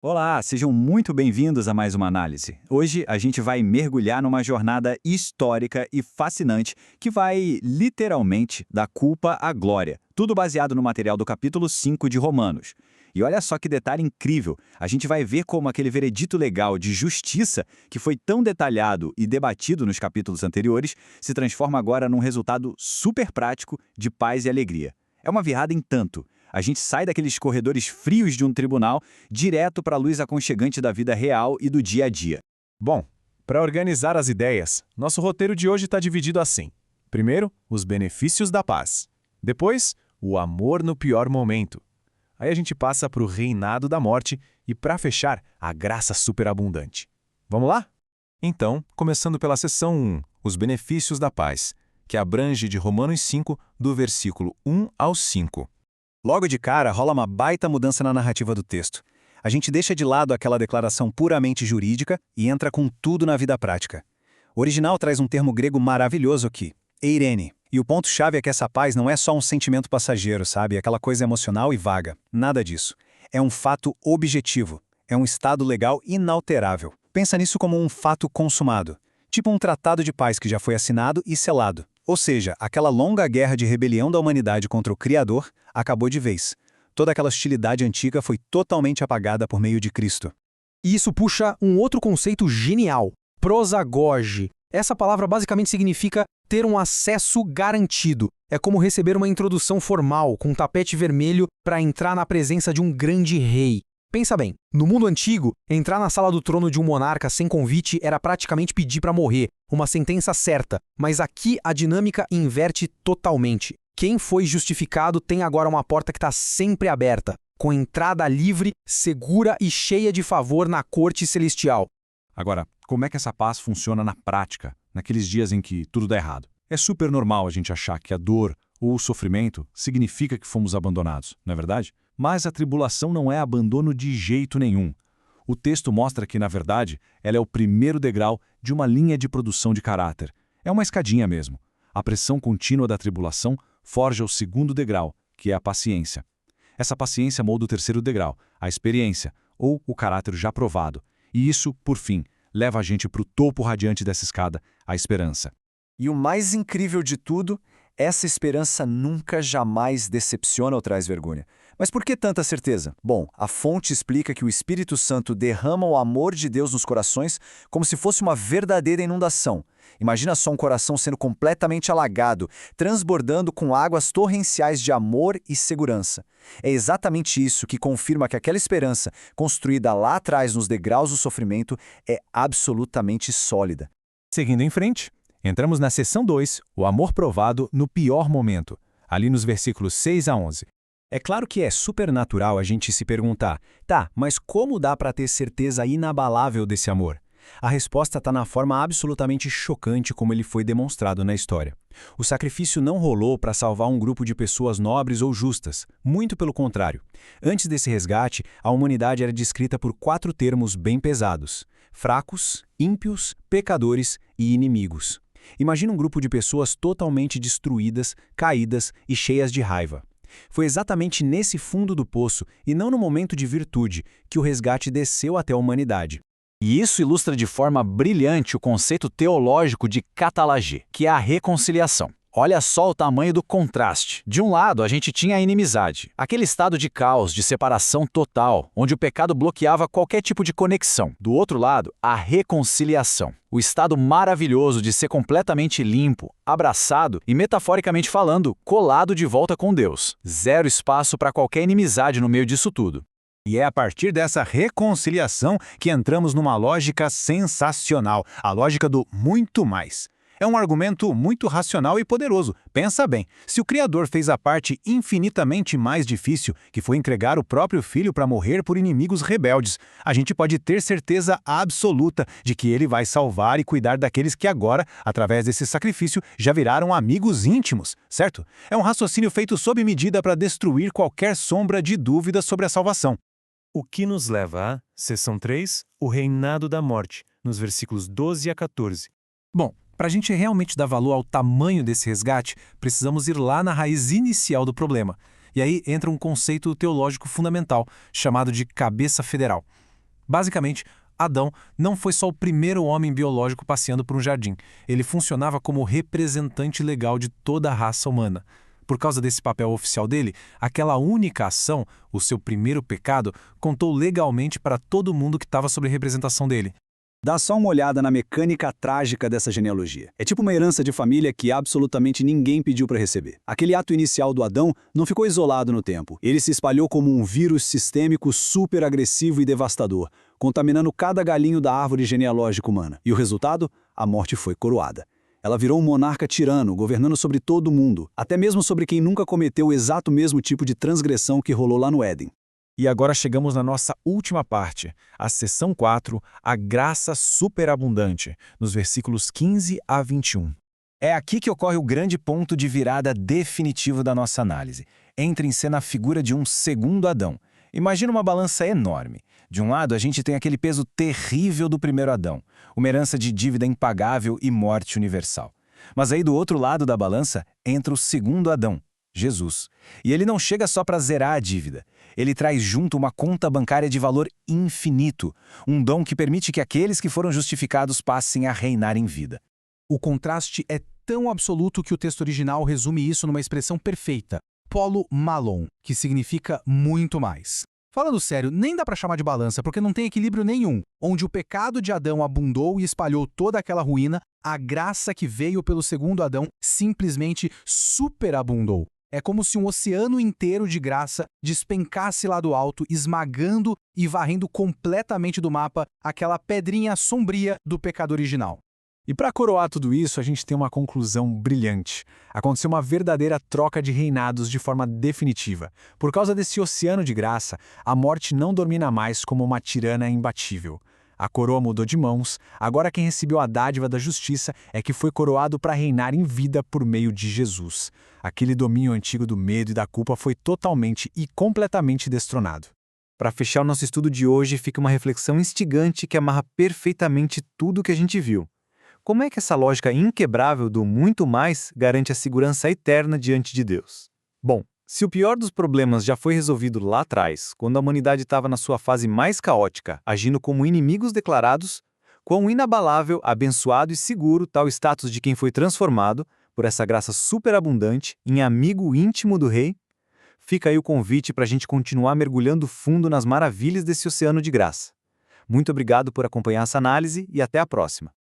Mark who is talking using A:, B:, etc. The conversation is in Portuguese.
A: Olá, sejam muito bem-vindos a mais uma análise. Hoje a gente vai mergulhar numa jornada histórica e fascinante que vai, literalmente, da culpa à glória. Tudo baseado no material do capítulo 5 de Romanos. E olha só que detalhe incrível, a gente vai ver como aquele veredito legal de justiça, que foi tão detalhado e debatido nos capítulos anteriores, se transforma agora num resultado super prático de paz e alegria. É uma virada em tanto. A gente sai daqueles corredores frios de um tribunal direto para a luz aconchegante da vida real e do dia a dia.
B: Bom, para organizar as ideias, nosso roteiro de hoje está dividido assim. Primeiro, os benefícios da paz. Depois, o amor no pior momento. Aí a gente passa para o reinado da morte e, para fechar, a graça superabundante. Vamos lá? Então, começando pela seção 1, os benefícios da paz, que abrange de Romanos 5, do versículo 1 ao 5.
C: Logo de cara, rola uma baita mudança na narrativa do texto. A gente deixa de lado aquela declaração puramente jurídica e entra com tudo na vida prática. O original traz um termo grego maravilhoso aqui, eirene. E o ponto-chave é que essa paz não é só um sentimento passageiro, sabe? Aquela coisa emocional e vaga. Nada disso. É um fato objetivo. É um estado legal inalterável. Pensa nisso como um fato consumado. Tipo um tratado de paz que já foi assinado e selado. Ou seja, aquela longa guerra de rebelião da humanidade contra o Criador acabou de vez. Toda aquela hostilidade antiga foi totalmente apagada por meio de Cristo.
D: E isso puxa um outro conceito genial, prosagoge. Essa palavra basicamente significa ter um acesso garantido. É como receber uma introdução formal, com um tapete vermelho para entrar na presença de um grande rei. Pensa bem, no mundo antigo, entrar na sala do trono de um monarca sem convite era praticamente pedir para morrer, uma sentença certa, mas aqui a dinâmica inverte totalmente. Quem foi justificado tem agora uma porta que está sempre aberta, com entrada livre, segura e cheia de favor na corte celestial.
B: Agora, como é que essa paz funciona na prática, naqueles dias em que tudo dá errado? É super normal a gente achar que a dor ou o sofrimento significa que fomos abandonados, não é verdade? Mas a tribulação não é abandono de jeito nenhum. O texto mostra que, na verdade, ela é o primeiro degrau de uma linha de produção de caráter. É uma escadinha mesmo. A pressão contínua da tribulação forja o segundo degrau, que é a paciência. Essa paciência molda o terceiro degrau, a experiência, ou o caráter já provado. E isso, por fim, leva a gente para o topo radiante dessa escada, a esperança.
C: E o mais incrível de tudo, essa esperança nunca jamais decepciona ou traz vergonha. Mas por que tanta certeza? Bom, a fonte explica que o Espírito Santo derrama o amor de Deus nos corações como se fosse uma verdadeira inundação. Imagina só um coração sendo completamente alagado, transbordando com águas torrenciais de amor e segurança. É exatamente isso que confirma que aquela esperança, construída lá atrás nos degraus do sofrimento, é absolutamente sólida.
B: Seguindo em frente, entramos na seção 2, o amor provado no pior momento, ali nos versículos 6 a 11.
C: É claro que é super natural a gente se perguntar, tá, mas como dá para ter certeza inabalável desse amor? A resposta está na forma absolutamente chocante como ele foi demonstrado na história. O sacrifício não rolou para salvar um grupo de pessoas nobres ou justas, muito pelo contrário. Antes desse resgate, a humanidade era descrita por 4 termos bem pesados: fracos, ímpios, pecadores e inimigos. Imagina um grupo de pessoas totalmente destruídas, caídas e cheias de raiva. Foi exatamente nesse fundo do poço, e não no momento de virtude, que o resgate desceu até a humanidade.
A: E isso ilustra de forma brilhante o conceito teológico de catalagê, que é a reconciliação. Olha só o tamanho do contraste. De um lado, a gente tinha a inimizade, aquele estado de caos, de separação total, onde o pecado bloqueava qualquer tipo de conexão. Do outro lado, a reconciliação, o estado maravilhoso de ser completamente limpo, abraçado e, metaforicamente falando, colado de volta com Deus. Zero espaço para qualquer inimizade no meio disso tudo.
E: E é a partir dessa reconciliação que entramos numa lógica sensacional, a lógica do muito mais. É um argumento muito racional e poderoso. Pensa bem, se o Criador fez a parte infinitamente mais difícil, que foi entregar o próprio Filho para morrer por inimigos rebeldes, a gente pode ter certeza absoluta de que Ele vai salvar e cuidar daqueles que agora, através desse sacrifício, já viraram amigos íntimos, certo? É um raciocínio feito sob medida para destruir qualquer sombra de dúvida sobre a salvação.
B: O que nos leva à seção 3, o reinado da morte, nos versículos 12 a 14.
D: Bom, para a gente realmente dar valor ao tamanho desse resgate, precisamos ir lá na raiz inicial do problema. E aí entra um conceito teológico fundamental, chamado de cabeça federal.
B: Basicamente, Adão não foi só o primeiro homem biológico passeando por um jardim. Ele funcionava como representante legal de toda a raça humana. Por causa desse papel oficial dele, aquela única ação, o seu primeiro pecado, contou legalmente para todo mundo que estava sob representação dele.
A: Dá só uma olhada na mecânica trágica dessa genealogia. É tipo uma herança de família que absolutamente ninguém pediu para receber. Aquele ato inicial do Adão não ficou isolado no tempo. Ele se espalhou como um vírus sistêmico super agressivo e devastador, contaminando cada galinho da árvore genealógica humana. E o resultado? A morte foi coroada. Ela virou um monarca tirano, governando sobre todo mundo, até mesmo sobre quem nunca cometeu o exato mesmo tipo de transgressão que rolou lá no Éden.
C: E agora chegamos na nossa última parte, a seção 4, a graça superabundante, nos versículos 15 a 21. É aqui que ocorre o grande ponto de virada definitivo da nossa análise. Entra em cena a figura de um segundo Adão. Imagina uma balança enorme. De um lado, a gente tem aquele peso terrível do primeiro Adão, uma herança de dívida impagável e morte universal. Mas aí do outro lado da balança entra o segundo Adão, Jesus. E ele não chega só para zerar a dívida. Ele traz junto uma conta bancária de valor infinito, um dom que permite que aqueles que foram justificados passem a reinar em vida.
D: O contraste é tão absoluto que o texto original resume isso numa expressão perfeita, polo malon, que significa muito mais. Falando sério, nem dá para chamar de balança, porque não tem equilíbrio nenhum. Onde o pecado de Adão abundou e espalhou toda aquela ruína, a graça que veio pelo segundo Adão simplesmente superabundou. É como se um oceano inteiro de graça despencasse lá do alto, esmagando e varrendo completamente do mapa aquela pedrinha sombria do pecado original.
C: E para coroar tudo isso, a gente tem uma conclusão brilhante. Aconteceu uma verdadeira troca de reinados de forma definitiva. Por causa desse oceano de graça, a morte não domina mais como uma tirana imbatível. A coroa mudou de mãos, agora quem recebeu a dádiva da justiça é que foi coroado para reinar em vida por meio de Jesus. Aquele domínio antigo do medo e da culpa foi totalmente e completamente destronado.
A: Para fechar o nosso estudo de hoje, fica uma reflexão instigante que amarra perfeitamente tudo o que a gente viu. Como é que essa lógica inquebrável do muito mais garante a segurança eterna diante de Deus? Bom, se o pior dos problemas já foi resolvido lá atrás, quando a humanidade estava na sua fase mais caótica, agindo como inimigos declarados, quão inabalável, abençoado e seguro está o status de quem foi transformado, por essa graça superabundante, em amigo íntimo do Rei? Fica aí o convite para a gente continuar mergulhando fundo nas maravilhas desse oceano de graça. Muito obrigado por acompanhar essa análise e até a próxima.